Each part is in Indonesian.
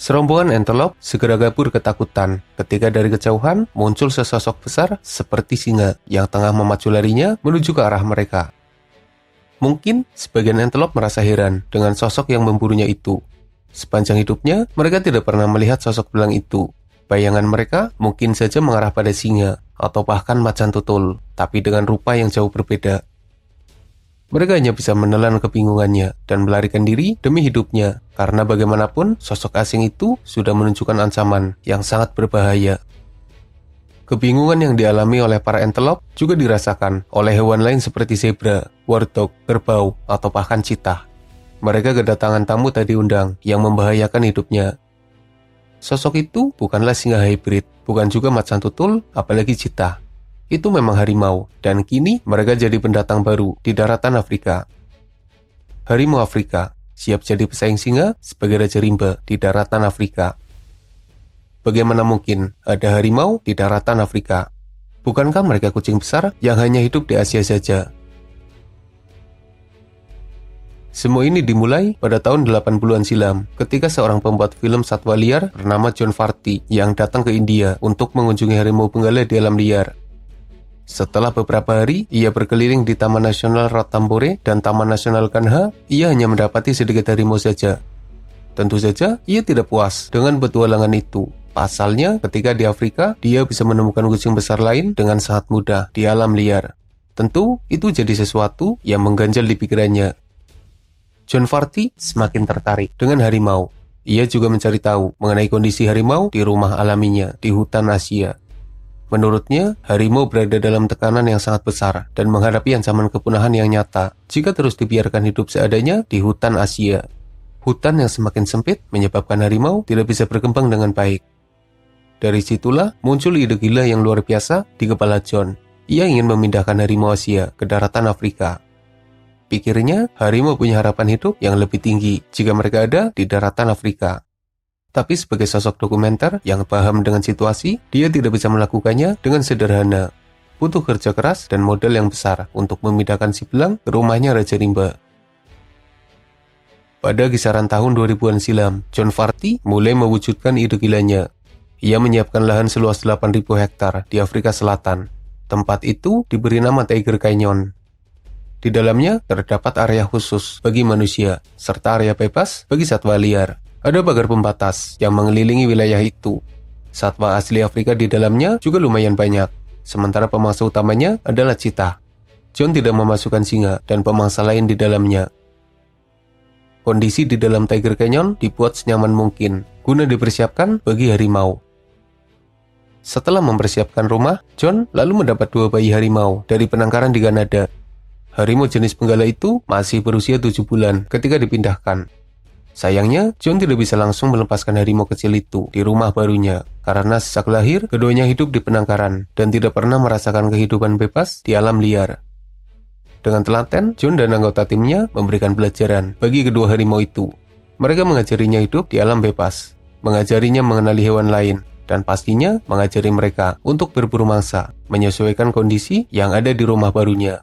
Serombongan antelop segera kabur ketakutan ketika dari kejauhan muncul sesosok besar seperti singa yang tengah memacu larinya menuju ke arah mereka. Mungkin sebagian antelop merasa heran dengan sosok yang memburunya itu. Sepanjang hidupnya, mereka tidak pernah melihat sosok belang itu. Bayangan mereka mungkin saja mengarah pada singa atau bahkan macan tutul, tapi dengan rupa yang jauh berbeda. Mereka hanya bisa menelan kebingungannya dan melarikan diri demi hidupnya, karena bagaimanapun sosok asing itu sudah menunjukkan ancaman yang sangat berbahaya. Kebingungan yang dialami oleh para antelop juga dirasakan oleh hewan lain seperti zebra, warthog, kerbau, atau bahkan cheetah. Mereka kedatangan tamu tak diundang yang membahayakan hidupnya. Sosok itu bukanlah singa hybrid, bukan juga macan tutul, apalagi cheetah. Itu memang harimau, dan kini mereka jadi pendatang baru di daratan Afrika. Harimau Afrika siap jadi pesaing singa sebagai raja rimba di daratan Afrika. Bagaimana mungkin ada harimau di daratan Afrika? Bukankah mereka kucing besar yang hanya hidup di Asia saja? Semua ini dimulai pada tahun 80-an silam ketika seorang pembuat film satwa liar bernama John Varty yang datang ke India untuk mengunjungi harimau benggala di alam liar. Setelah beberapa hari, ia berkeliling di Taman Nasional Ranthambore dan Taman Nasional Kanha, ia hanya mendapati sedikit harimau saja. Tentu saja, ia tidak puas dengan petualangan itu. Pasalnya, ketika di Afrika, dia bisa menemukan kucing besar lain dengan sangat mudah di alam liar. Tentu, itu jadi sesuatu yang mengganjal di pikirannya. John Varty semakin tertarik dengan harimau. Ia juga mencari tahu mengenai kondisi harimau di rumah alaminya di hutan Asia. Menurutnya, harimau berada dalam tekanan yang sangat besar dan menghadapi ancaman kepunahan yang nyata jika terus dibiarkan hidup seadanya di hutan Asia. Hutan yang semakin sempit menyebabkan harimau tidak bisa berkembang dengan baik. Dari situlah muncul ide gila yang luar biasa di kepala John. Ia ingin memindahkan harimau Asia ke daratan Afrika. Pikirnya, harimau punya harapan hidup yang lebih tinggi jika mereka ada di daratan Afrika. Tapi sebagai sosok dokumenter yang paham dengan situasi, dia tidak bisa melakukannya dengan sederhana. Butuh kerja keras dan modal yang besar untuk memindahkan si belang ke rumahnya Raja Rimba. Pada kisaran tahun 2000-an silam, John Varty mulai mewujudkan ide gilanya. Ia menyiapkan lahan seluas 8.000 hektar di Afrika Selatan. Tempat itu diberi nama Tiger Canyon. Di dalamnya terdapat area khusus bagi manusia, serta area bebas bagi satwa liar. Ada pagar pembatas yang mengelilingi wilayah itu. Satwa asli Afrika di dalamnya juga lumayan banyak, sementara pemangsa utamanya adalah cheetah. John tidak memasukkan singa dan pemangsa lain di dalamnya. Kondisi di dalam Tiger Canyon dibuat senyaman mungkin, guna dipersiapkan bagi harimau. Setelah mempersiapkan rumah, John lalu mendapat 2 bayi harimau dari penangkaran di Kanada. Harimau jenis benggala itu masih berusia 7 bulan ketika dipindahkan. Sayangnya, John tidak bisa langsung melepaskan harimau kecil itu di rumah barunya, karena sejak lahir, keduanya hidup di penangkaran dan tidak pernah merasakan kehidupan bebas di alam liar. Dengan telaten, John dan anggota timnya memberikan pelajaran bagi kedua harimau itu. Mereka mengajarinya hidup di alam bebas, mengajarinya mengenali hewan lain, dan pastinya mengajari mereka untuk berburu mangsa, menyesuaikan kondisi yang ada di rumah barunya.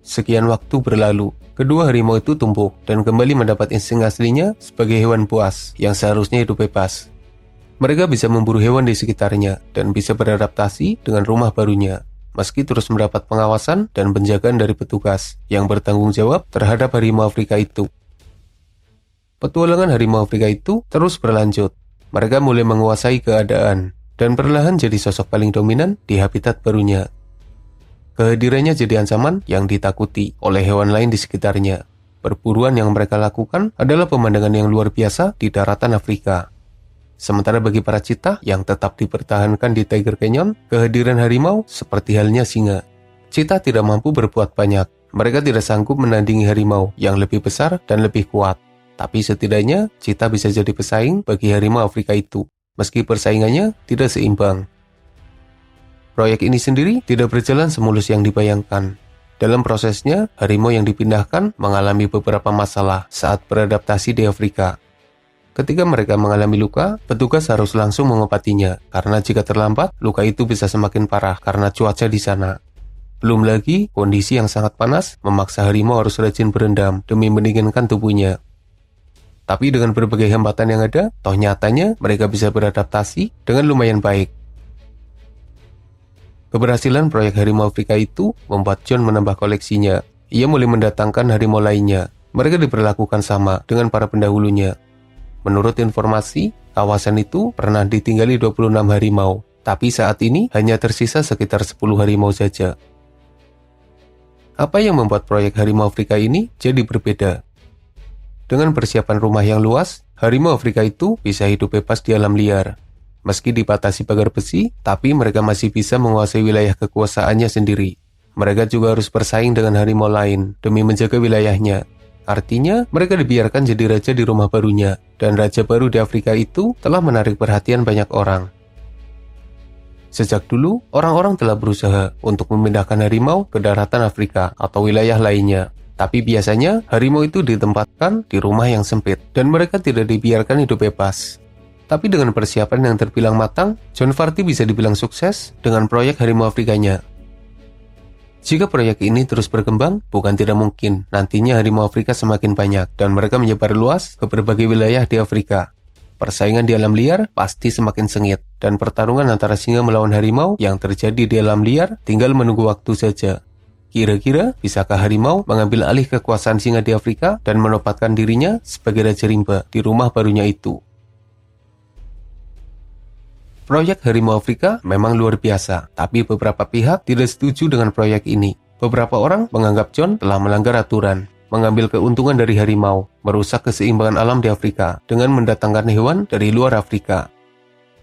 Sekian waktu berlalu, kedua harimau itu tumbuh dan kembali mendapat insting aslinya sebagai hewan buas yang seharusnya hidup bebas. Mereka bisa memburu hewan di sekitarnya dan bisa beradaptasi dengan rumah barunya, meski terus mendapat pengawasan dan penjagaan dari petugas yang bertanggung jawab terhadap harimau Afrika itu. Petualangan harimau Afrika itu terus berlanjut. Mereka mulai menguasai keadaan dan perlahan jadi sosok paling dominan di habitat barunya. Kehadirannya jadi ancaman yang ditakuti oleh hewan lain di sekitarnya. Perburuan yang mereka lakukan adalah pemandangan yang luar biasa di daratan Afrika. Sementara bagi para cheetah yang tetap dipertahankan di Tiger Canyon, kehadiran harimau seperti halnya singa. Cheetah tidak mampu berbuat banyak. Mereka tidak sanggup menandingi harimau yang lebih besar dan lebih kuat. Tapi setidaknya, cheetah bisa jadi pesaing bagi harimau Afrika itu, meski persaingannya tidak seimbang. Proyek ini sendiri tidak berjalan semulus yang dibayangkan. Dalam prosesnya, harimau yang dipindahkan mengalami beberapa masalah saat beradaptasi di Afrika. Ketika mereka mengalami luka, petugas harus langsung mengobatinya, karena jika terlambat, luka itu bisa semakin parah karena cuaca di sana. Belum lagi, kondisi yang sangat panas memaksa harimau harus rajin berendam demi mendinginkan tubuhnya. Tapi dengan berbagai hambatan yang ada, toh nyatanya mereka bisa beradaptasi dengan lumayan baik. Keberhasilan proyek harimau Afrika itu membuat John menambah koleksinya. Ia mulai mendatangkan harimau lainnya. Mereka diperlakukan sama dengan para pendahulunya. Menurut informasi, kawasan itu pernah ditinggali 26 harimau, tapi saat ini hanya tersisa sekitar 10 harimau saja. Apa yang membuat proyek harimau Afrika ini jadi berbeda? Dengan persiapan rumah yang luas, harimau Afrika itu bisa hidup bebas di alam liar. Meski dibatasi pagar besi, tapi mereka masih bisa menguasai wilayah kekuasaannya sendiri. Mereka juga harus bersaing dengan harimau lain demi menjaga wilayahnya. Artinya, mereka dibiarkan jadi raja di rumah barunya, dan raja baru di Afrika itu telah menarik perhatian banyak orang. Sejak dulu, orang-orang telah berusaha untuk memindahkan harimau ke daratan Afrika atau wilayah lainnya. Tapi biasanya, harimau itu ditempatkan di rumah yang sempit, dan mereka tidak dibiarkan hidup bebas. Tapi dengan persiapan yang terbilang matang, John Varty bisa dibilang sukses dengan proyek harimau Afrikanya. Jika proyek ini terus berkembang, bukan tidak mungkin nantinya harimau Afrika semakin banyak, dan mereka menyebar luas ke berbagai wilayah di Afrika. Persaingan di alam liar pasti semakin sengit, dan pertarungan antara singa melawan harimau yang terjadi di alam liar tinggal menunggu waktu saja. Kira-kira, bisakah harimau mengambil alih kekuasaan singa di Afrika dan menempatkan dirinya sebagai raja rimba di rumah barunya itu? Proyek harimau Afrika memang luar biasa, tapi beberapa pihak tidak setuju dengan proyek ini. Beberapa orang menganggap John telah melanggar aturan, mengambil keuntungan dari harimau, merusak keseimbangan alam di Afrika dengan mendatangkan hewan dari luar Afrika.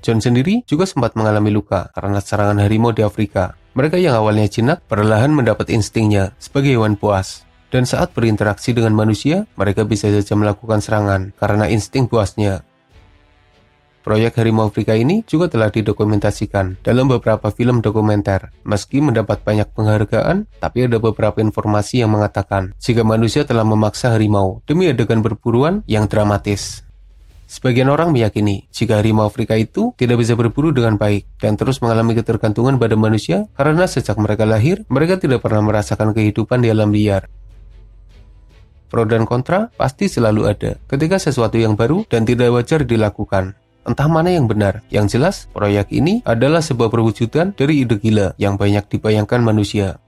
John sendiri juga sempat mengalami luka karena serangan harimau di Afrika. Mereka yang awalnya jinak perlahan mendapat instingnya sebagai hewan buas. Dan saat berinteraksi dengan manusia, mereka bisa saja melakukan serangan karena insting buasnya. Proyek harimau Afrika ini juga telah didokumentasikan dalam beberapa film dokumenter. Meski mendapat banyak penghargaan, tapi ada beberapa informasi yang mengatakan jika manusia telah memaksa harimau demi adegan berburuan yang dramatis. Sebagian orang meyakini jika harimau Afrika itu tidak bisa berburu dengan baik dan terus mengalami ketergantungan pada manusia karena sejak mereka lahir, mereka tidak pernah merasakan kehidupan di alam liar. Pro dan kontra pasti selalu ada ketika sesuatu yang baru dan tidak wajar dilakukan. Entah mana yang benar, yang jelas proyek ini adalah sebuah perwujudan dari ide gila yang banyak dibayangkan manusia.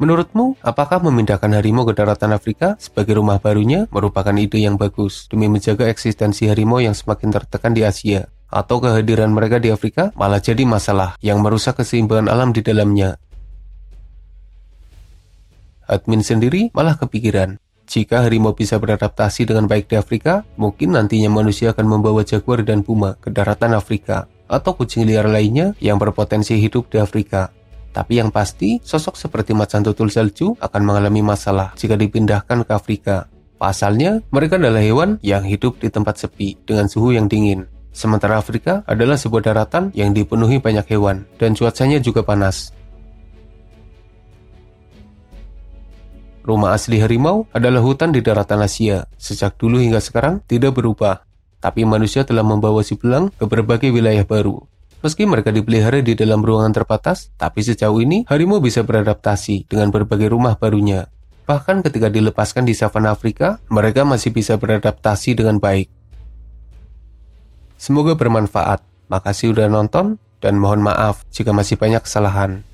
Menurutmu, apakah memindahkan harimau ke daratan Afrika sebagai rumah barunya merupakan ide yang bagus demi menjaga eksistensi harimau yang semakin tertekan di Asia? Atau kehadiran mereka di Afrika malah jadi masalah yang merusak keseimbangan alam di dalamnya? Admin sendiri malah kepikiran, jika harimau bisa beradaptasi dengan baik di Afrika, mungkin nantinya manusia akan membawa jaguar dan puma ke daratan Afrika, atau kucing liar lainnya yang berpotensi hidup di Afrika. Tapi yang pasti, sosok seperti macan tutul salju akan mengalami masalah jika dipindahkan ke Afrika. Pasalnya, mereka adalah hewan yang hidup di tempat sepi dengan suhu yang dingin. Sementara Afrika adalah sebuah daratan yang dipenuhi banyak hewan, dan cuacanya juga panas. Rumah asli harimau adalah hutan di daratan Asia. Sejak dulu hingga sekarang tidak berubah. Tapi manusia telah membawa si belang ke berbagai wilayah baru. Meski mereka dipelihara di dalam ruangan terbatas, tapi sejauh ini harimau bisa beradaptasi dengan berbagai rumah barunya. Bahkan ketika dilepaskan di savana Afrika, mereka masih bisa beradaptasi dengan baik. Semoga bermanfaat. Makasih udah nonton, dan mohon maaf jika masih banyak kesalahan.